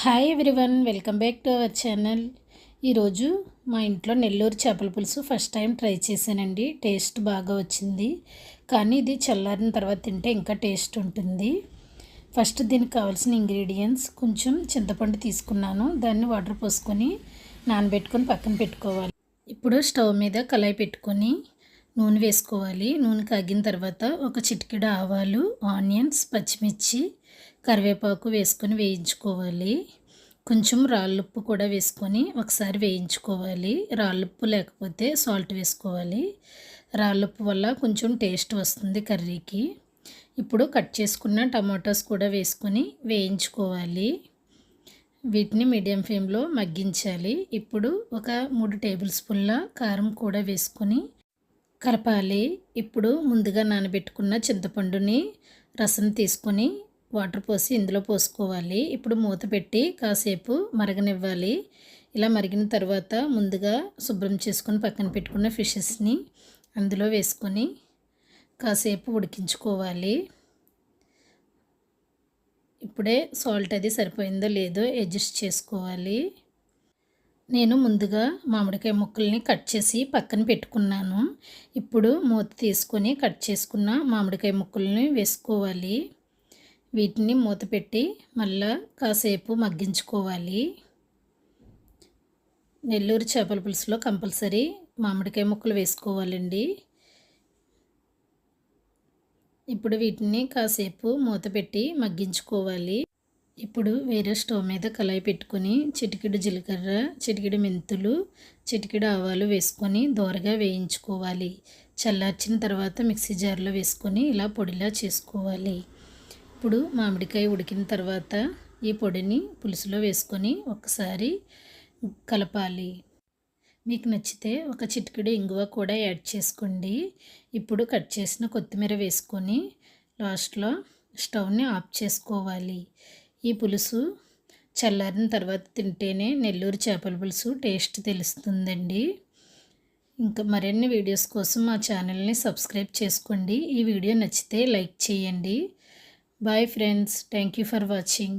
Hi everyone, welcome back to our channel. ఈరోజు మా ఇంట్లో నెల్లూరు చేపల పులుసు ఫస్ట్ టైం ట్రై చేశానండి. టేస్ట్ బాగా వచ్చింది, కానీ ఇది చల్లారిన తర్వాత తింటే ఇంకా టేస్ట్ ఉంటుంది. ఫస్ట్ దీనికి కావాల్సిన ఇంగ్రీడియంట్స్: కొంచెం చింతపండు తీసుకున్నాను, దాన్ని వాటర్ పోసుకొని నానబెట్టుకొని పక్కన పెట్టుకోవాలి. ఇప్పుడు స్టవ్ మీద కళాయి పెట్టుకొని నూనె వేసుకోవాలి. నూనె కాగిన తర్వాత ఒక చిటికెడు ఆవాలు, ఆనియన్స్, పచ్చిమిర్చి, కరివేపాకు వేసుకొని వేయించుకోవాలి. కొంచెం రాళ్ళుప్పు కూడా వేసుకొని ఒకసారి వేయించుకోవాలి. రాళ్ళుప్పు లేకపోతే సాల్ట్ వేసుకోవాలి. రాళ్ళుప్పు వల్ల కొంచెం టేస్ట్ వస్తుంది కర్రీకి. ఇప్పుడు కట్ చేసుకున్న టమాటోస్ కూడా వేసుకొని వేయించుకోవాలి. వీటిని మీడియం ఫ్లేమ్లో మగ్గించాలి. ఇప్పుడు ఒక 3 టేబుల్ స్పూన్ల కారం కూడా వేసుకొని కలపాలి. ఇప్పుడు ముందుగా నానబెట్టుకున్న చింతపండుని రసం తీసుకొని వాటర్ పోసి ఇందులో పోసుకోవాలి. ఇప్పుడు మూత పెట్టి కాసేపు మరగనివ్వాలి. ఇలా మరిగిన తర్వాత ముందుగా శుభ్రం చేసుకొని పక్కన పెట్టుకున్న ఫిషెస్ని అందులో వేసుకొని కాసేపు ఉడికించుకోవాలి. ఇప్పుడే సాల్ట్ అది సరిపోయిందో లేదో అడ్జస్ట్ చేసుకోవాలి. నేను ముందుగా మామిడికాయ ముక్కల్ని కట్ చేసి పక్కన పెట్టుకున్నాను. ఇప్పుడు మూత తీసుకొని కట్ చేసుకున్న మామిడికాయ ముక్కల్ని వేసుకోవాలి. వీటిని మూత పెట్టి మళ్ళా కాసేపు మగ్గించుకోవాలి. నెల్లూరు చేపల పులుసులో కంపల్సరీ మామిడికాయ ముక్కలు వేసుకోవాలండి. ఇప్పుడు వీటిని కాసేపు మూత పెట్టి మగ్గించుకోవాలి. ఇప్పుడు వేరే స్టవ్ మీద కళాయి పెట్టుకొని చిటికెడు జీలకర్ర, చిటికెడు మెంతులు, చిటికెడు ఆవాలు వేసుకొని దోరగా వేయించుకోవాలి. చల్లార్చిన తర్వాత మిక్సీ జార్లో వేసుకొని ఇలా పొడిలా చేసుకోవాలి. ఇప్పుడు మామిడికాయ ఉడికిన తర్వాత ఈ పొడిని పులుసులో వేసుకొని ఒకసారి కలపాలి. మీకు నచ్చితే ఒక చిటికెడు ఇంగువ కూడా యాడ్ చేసుకోండి. ఇప్పుడు కట్ చేసిన కొత్తిమీర వేసుకొని లాస్ట్లో స్టవ్ని ఆఫ్ చేసుకోవాలి. ఈ పులుసు చల్లారిన తర్వాత తింటేనే నెల్లూరు చేపల పులుసు టేస్ట్ తెలుస్తుందండి. ఇంకా మరిన్ని వీడియోస్ కోసం మా ఛానల్ని సబ్స్క్రైబ్ చేసుకోండి. ఈ వీడియో నచ్చితే లైక్ చేయండి. Bye friends, thank you for watching.